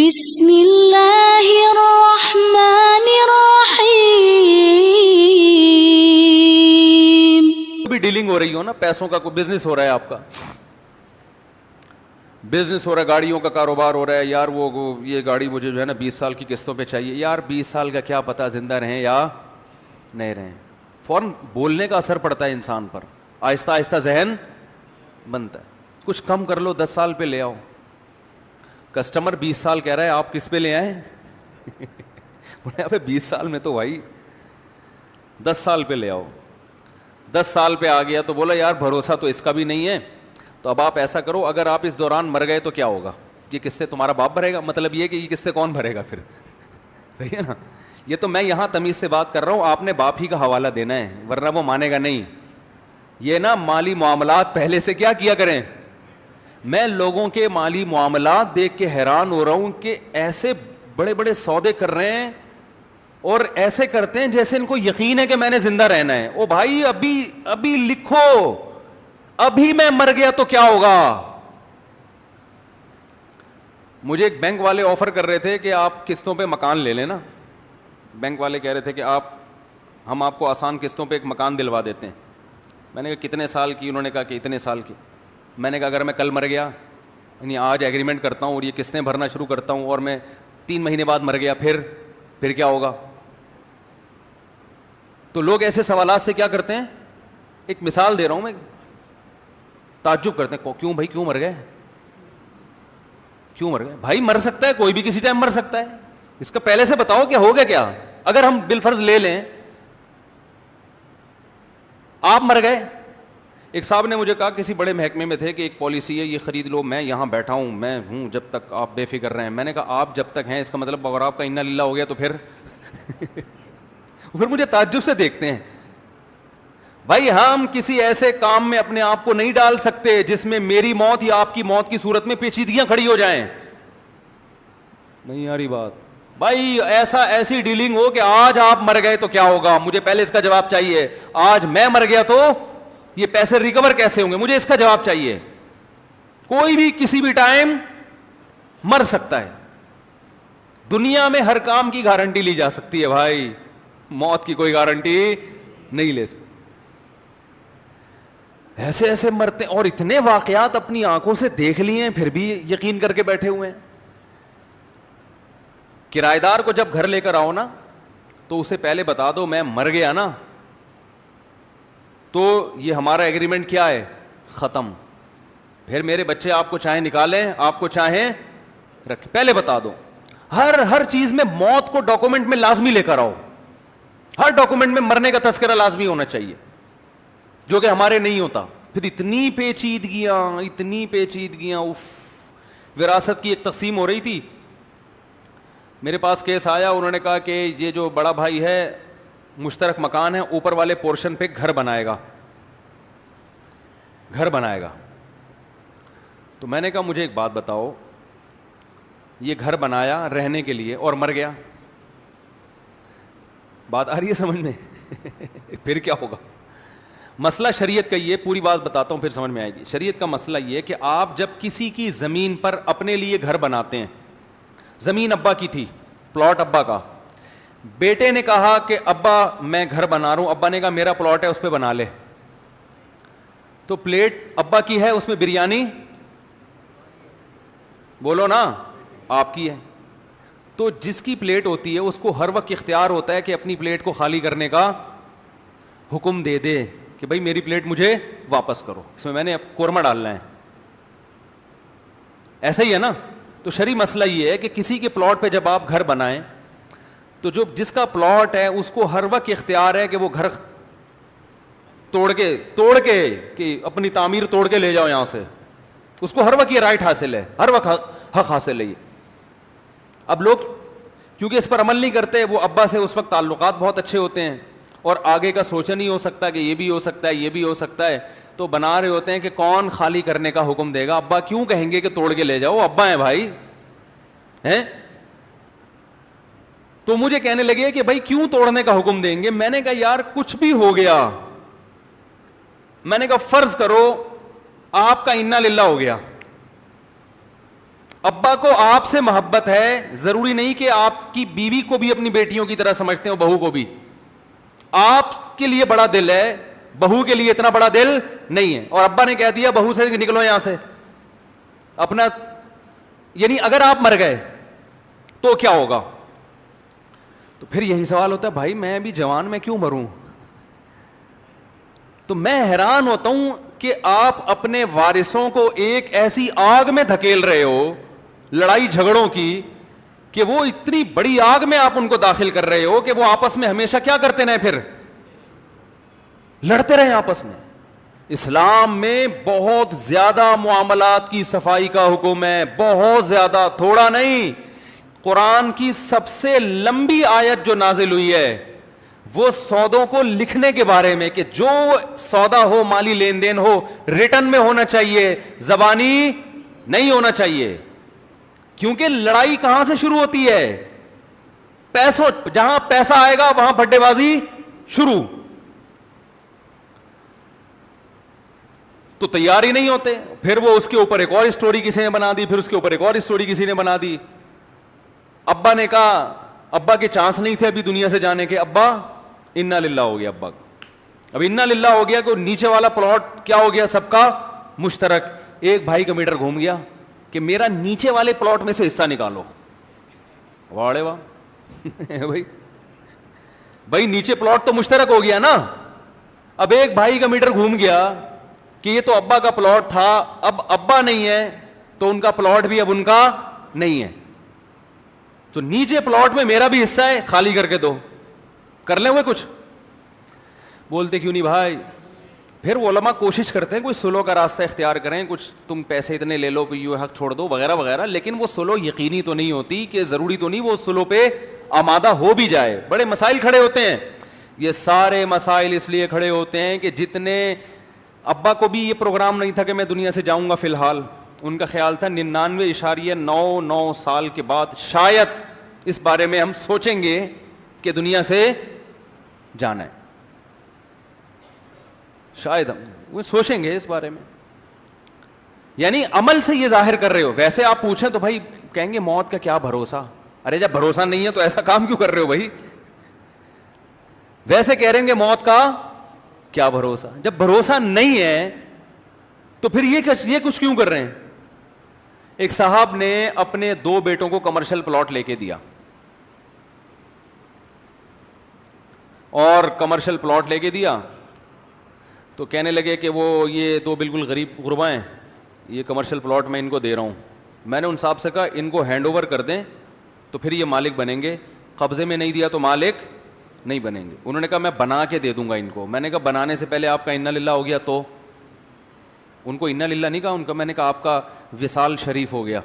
بسم اللہ الرحمن الرحیم. بھی ڈیلنگ ہو رہی ہو نا, پیسوں کا کوئی بزنس ہو رہا ہے, آپ کا بزنس ہو رہا ہے, گاڑیوں کا کاروبار ہو رہا ہے, یار وہ یہ گاڑی مجھے جو ہے نا 20 سال کی قسطوں پہ چاہیے. یار 20 سال کا کیا پتہ زندہ رہیں یا نہیں رہیں. فوراً بولنے کا اثر پڑتا ہے انسان پر, آہستہ آہستہ ذہن بنتا ہے. کچھ کم کر لو, 10 سال پہ لے آؤ. کسٹمر 20 سال کہہ رہا ہے, آپ کس پہ لے آئیں؟ بولے ابے 20 سال میں تو بھائی 10 سال پہ لے آؤ. 10 سال پہ آ گیا تو بولا یار بھروسہ تو اس کا بھی نہیں ہے, تو اب آپ ایسا کرو, اگر آپ اس دوران مر گئے تو کیا ہوگا؟ یہ قسطیں تمہارا باپ بھرے گا. مطلب یہ کہ یہ قسطیں کون بھرے گا پھر؟ صحیح ہے نا. یہ تو میں یہاں تمیز سے بات کر رہا ہوں, آپ نے باپ ہی کا حوالہ دینا ہے, ورنہ وہ مانے گا نہیں. یہ نا مالی معاملات پہلے سے کیا کیا کریں. میں لوگوں کے مالی معاملات دیکھ کے حیران ہو رہا ہوں کہ ایسے بڑے بڑے سودے کر رہے ہیں اور ایسے کرتے ہیں جیسے ان کو یقین ہے کہ میں نے زندہ رہنا ہے. او بھائی ابھی لکھو, ابھی میں مر گیا تو کیا ہوگا. مجھے ایک بینک والے آفر کر رہے تھے کہ آپ قسطوں پہ مکان لے لیں نا. بینک والے کہہ رہے تھے کہ ہم آپ کو آسان قسطوں پہ ایک مکان دلوا دیتے ہیں. میں نے کہا کتنے سال کی؟ انہوں نے کہا کہ اتنے سال کی. میں نے کہا اگر میں کل مر گیا, یعنی آج ایگریمنٹ کرتا ہوں اور یہ قسطیں بھرنا شروع کرتا ہوں اور میں 3 مہینے بعد مر گیا, پھر کیا ہوگا؟ تو لوگ ایسے سوالات سے کیا کرتے ہیں, ایک مثال دے رہا ہوں میں, تعجب کرتے ہیں کیوں بھائی, کیوں مر گئے, کیوں مر گئے بھائی. مر سکتا ہے کوئی بھی, کسی ٹائم مر سکتا ہے. اس کا پہلے سے بتاؤ کہ ہوگا کیا. اگر ہم بالفرض لے لیں آپ مر گئے. ایک صاحب نے مجھے کہا, کسی بڑے محکمے میں تھے, کہ ایک پالیسی ہے یہ خرید لو, میں یہاں بیٹھا ہوں, میں ہوں جب تک آپ بے فکر رہیں. میں نے کہا آپ جب تک ہیں, اس کا مطلب اگر آپ کا انا للہ ہو گیا تو پھر مجھے تعجب سے دیکھتے ہیں. بھائی ہم کسی ایسے کام میں اپنے آپ کو نہیں ڈال سکتے جس میں میری موت یا آپ کی موت کی صورت میں پیچیدگیاں کھڑی ہو جائیں. نہیں آ رہی بات بھائی. ایسی ڈیلنگ ہو کہ آج آپ مر گئے تو کیا ہوگا, مجھے پہلے اس کا جواب چاہیے. آج میں مر گیا تو یہ پیسے ریکور کیسے ہوں گے, مجھے اس کا جواب چاہیے. کوئی بھی کسی بھی ٹائم مر سکتا ہے. دنیا میں ہر کام کی گارنٹی لی جا سکتی ہے بھائی, موت کی کوئی گارنٹی نہیں لے سکتی. ایسے مرتے, اور اتنے واقعات اپنی آنکھوں سے دیکھ لیے ہیں پھر بھی یقین کر کے بیٹھے ہوئے ہیں. کرایہ دار کو جب گھر لے کر آؤ نا, تو اسے پہلے بتا دو میں مر گیا نا, تو یہ ہمارا ایگریمنٹ کیا ہے, ختم. پھر میرے بچے آپ کو چاہیں نکالیں, آپ کو چاہیں رکھیں, پہلے بتا دو. ہر چیز میں موت کو ڈاکومنٹ میں لازمی لے کر آؤ. ہر ڈاکومنٹ میں مرنے کا تذکرہ لازمی ہونا چاہیے, جو کہ ہمارے نہیں ہوتا. پھر اتنی پیچیدگیاں. وراثت کی ایک تقسیم ہو رہی تھی, میرے پاس کیس آیا, انہوں نے کہا کہ یہ جو بڑا بھائی ہے مشترک مکان ہے, اوپر والے پورشن پہ گھر بنائے گا. تو میں نے کہا مجھے ایک بات بتاؤ, یہ گھر بنایا رہنے کے لیے اور مر گیا, بات آ رہی ہے سمجھ میں؟ پھر کیا ہوگا؟ مسئلہ شریعت کا یہ, پوری بات بتاتا ہوں پھر سمجھ میں آئے گی. شریعت کا مسئلہ یہ کہ آپ جب کسی کی زمین پر اپنے لیے گھر بناتے ہیں, زمین ابا کی تھی, پلاٹ ابا کا, بیٹے نے کہا کہ ابا میں گھر بنا رہا ہوں, ابا نے کہا میرا پلاٹ ہے اس پہ بنا لے, تو پلیٹ ابا کی ہے, اس میں بریانی بولو نا آپ کی ہے. تو جس کی پلیٹ ہوتی ہے اس کو ہر وقت اختیار ہوتا ہے کہ اپنی پلیٹ کو خالی کرنے کا حکم دے دے کہ بھائی میری پلیٹ مجھے واپس کرو, اس میں نے قورمہ ڈالنا ہے. ایسا ہی ہے نا. تو شرعی مسئلہ یہ ہے کہ کسی کے پلاٹ پہ جب آپ گھر بنائیں تو جو جس کا پلاٹ ہے اس کو ہر وقت اختیار ہے کہ وہ گھر توڑ کے کہ اپنی تعمیر توڑ کے لے جاؤ یہاں سے, اس کو ہر وقت یہ رائٹ حاصل ہے, ہر وقت حق حاصل ہے. یہ اب لوگ کیونکہ اس پر عمل نہیں کرتے, وہ ابا سے اس وقت تعلقات بہت اچھے ہوتے ہیں اور آگے کا سوچا نہیں ہو سکتا کہ یہ بھی ہو سکتا ہے, یہ بھی ہو سکتا ہے, تو بنا رہے ہوتے ہیں کہ کون خالی کرنے کا حکم دے گا. ابا کیوں کہیں گے کہ توڑ کے لے جاؤ, ابا ہیں بھائی ہیں. تو مجھے کہنے لگے کہ بھائی کیوں توڑنے کا حکم دیں گے. میں نے کہا یار کچھ بھی ہو گیا, میں نے کہا فرض کرو آپ کا انا للہ ہو گیا, ابا کو آپ سے محبت ہے, ضروری نہیں کہ آپ کی بیوی کو بھی اپنی بیٹیوں کی طرح سمجھتے ہو, بہو کو بھی. آپ کے لیے بڑا دل ہے, بہو کے لیے اتنا بڑا دل نہیں ہے. اور ابا نے کہہ دیا بہو سے نکلو یہاں سے اپنا, یعنی اگر آپ مر گئے تو کیا ہوگا؟ تو پھر یہی سوال ہوتا ہے, بھائی میں بھی جوان, میں کیوں مروں؟ تو میں حیران ہوتا ہوں کہ آپ اپنے وارثوں کو ایک ایسی آگ میں دھکیل رہے ہو, لڑائی جھگڑوں کی, کہ وہ اتنی بڑی آگ میں آپ ان کو داخل کر رہے ہو کہ وہ آپس میں ہمیشہ کیا کرتے رہے, پھر لڑتے رہے آپس میں. اسلام میں بہت زیادہ معاملات کی صفائی کا حکم ہے, بہت زیادہ, تھوڑا نہیں. قرآن کی سب سے لمبی آیت جو نازل ہوئی ہے وہ سودوں کو لکھنے کے بارے میں, کہ جو سودا ہو, مالی لین دین ہو, ریٹن میں ہونا چاہیے, زبانی نہیں ہونا چاہیے. کیونکہ لڑائی کہاں سے شروع ہوتی ہے؟ پیسوں, جہاں پیسہ آئے گا وہاں بھڈے بازی شروع. تو تیار ہی نہیں ہوتے, پھر وہ اس کے اوپر ایک اور اسٹوری کسی نے بنا دی, پھر اس کے اوپر ایک اور اسٹوری کسی نے بنا دی. ابا نے کہا, ابا کے چانس نہیں تھے ابھی دنیا سے جانے کے, ابا انا للہ ہو گیا. ابا اب انا للہ ہو گیا کہ نیچے والا پلاٹ کیا ہو گیا, سب کا مشترک. ایک بھائی کا میٹر گھوم گیا کہ میرا نیچے والے پلاٹ میں سے حصہ نکالو. واڑے واہ بھائی نیچے پلاٹ تو مشترک ہو گیا نا. اب ایک بھائی کا میٹر گھوم گیا کہ یہ تو ابا کا پلاٹ تھا, اب ابا نہیں ہے تو ان کا پلاٹ بھی اب ان کا نہیں ہے, تو نیچے پلاٹ میں میرا بھی حصہ ہے, خالی کر کے دو. کر لیں وہ کچھ؟ بولتے کیوں نہیں بھائی. پھر علماء کوشش کرتے ہیں کوئی سلو کا راستہ اختیار کریں, کچھ تم پیسے اتنے لے لو, یہ حق چھوڑ دو وغیرہ وغیرہ, لیکن وہ سلو یقینی تو نہیں ہوتی, کہ ضروری تو نہیں وہ سلو پہ آمادہ ہو بھی جائے. بڑے مسائل کھڑے ہوتے ہیں. یہ سارے مسائل اس لیے کھڑے ہوتے ہیں کہ جتنے, ابا کو بھی یہ پروگرام نہیں تھا کہ میں دنیا سے جاؤں گا فی الحال, ان کا خیال تھا 99.99 سال کے بعد شاید اس بارے میں ہم سوچیں گے کہ دنیا سے جانا ہے, شاید ہم سوچیں گے اس بارے میں. یعنی عمل سے یہ ظاہر کر رہے ہو. ویسے آپ پوچھیں تو بھائی کہیں گے موت کا کیا بھروسہ, ارے جب بھروسہ نہیں ہے تو ایسا کام کیوں کر رہے ہو بھائی. ویسے کہہ رہے ہیں موت کا کیا بھروسہ, جب بھروسہ نہیں ہے تو پھر یہ کچھ کیوں کر رہے ہیں. ایک صاحب نے اپنے 2 بیٹوں کو کمرشل پلاٹ لے کے دیا, اور کمرشل پلاٹ لے کے دیا تو کہنے لگے کہ وہ یہ 2 بالکل غریب غربا ہیں, یہ کمرشل پلاٹ میں ان کو دے رہا ہوں. میں نے ان صاحب سے کہا ان کو ہینڈ اوور کر دیں تو پھر یہ مالک بنیں گے, قبضے میں نہیں دیا تو مالک نہیں بنیں گے. انہوں نے کہا میں بنا کے دے دوں گا ان کو. میں نے کہا بنانے سے پہلے آپ کا انا للہ ہو گیا تو؟ ان کو انا للہ نہیں کہا, ان کا میں نے کہا آپ کا وصال شریف ہو گیا.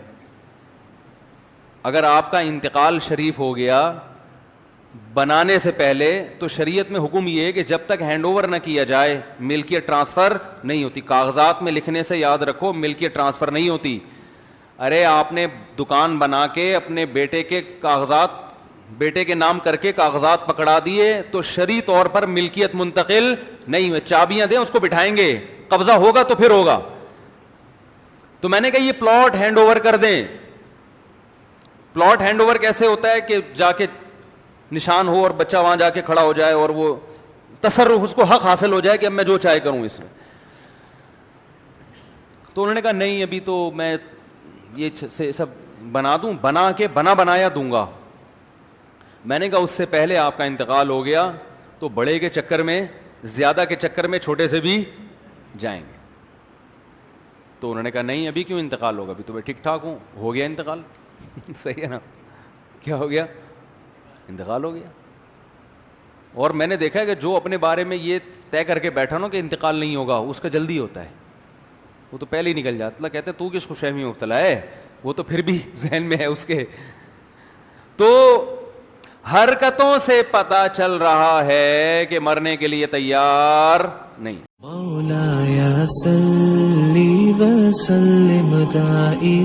اگر آپ کا انتقال شریف ہو گیا بنانے سے پہلے تو شریعت میں حکم یہ ہے کہ جب تک ہینڈ اوور نہ کیا جائے ملکیت ٹرانسفر نہیں ہوتی. کاغذات میں لکھنے سے یاد رکھو ملکیت ٹرانسفر نہیں ہوتی. ارے آپ نے دکان بنا کے اپنے بیٹے کے کاغذات, بیٹے کے نام کر کے کاغذات پکڑا دیے تو شرعی طور پر ملکیت منتقل نہیں ہوئے. چابیاں دیں اس کو بٹھائیں گے, قبضہ ہوگا تو پھر ہوگا. تو میں نے کہا یہ پلاٹ ہینڈ اوور کر دیں. پلاٹ ہینڈ اوور کیسے ہوتا ہے کہ جا کے نشان ہو اور بچہ وہاں جا کے کھڑا ہو جائے اور وہ تصرف, اس کو حق حاصل ہو جائے کہ اب میں جو چاہے کروں اس میں. تو انہوں نے کہا نہیں ابھی تو میں یہ سب بنا دوں, بنا کے بنایا دوں گا. میں نے کہا اس سے پہلے آپ کا انتقال ہو گیا تو بڑے کے چکر میں, زیادہ کے چکر میں چھوٹے سے بھی جائیں گے. تو انہوں نے کہا نہیں ابھی کیوں انتقال ہوگا, ابھی تو میں ٹھیک ٹھاک ہوں. ہو گیا انتقال. صحیح ہے نا, کیا ہو گیا, انتقال ہو گیا. اور میں نے دیکھا ہے کہ جو اپنے بارے میں یہ طے کر کے بیٹھا نا کہ انتقال نہیں ہوگا, اس کا جلدی ہوتا ہے, وہ تو پہلے ہی نکل جاتا. اللہ کہتے ہیں تو کس خوش فہمی میں مبتلا ہے, وہ تو پھر بھی ذہن میں ہے اس کے. تو حرکتوں سے پتہ چل رہا ہے کہ مرنے کے لیے تیار نہیں. مولایا صلی وسلم دائما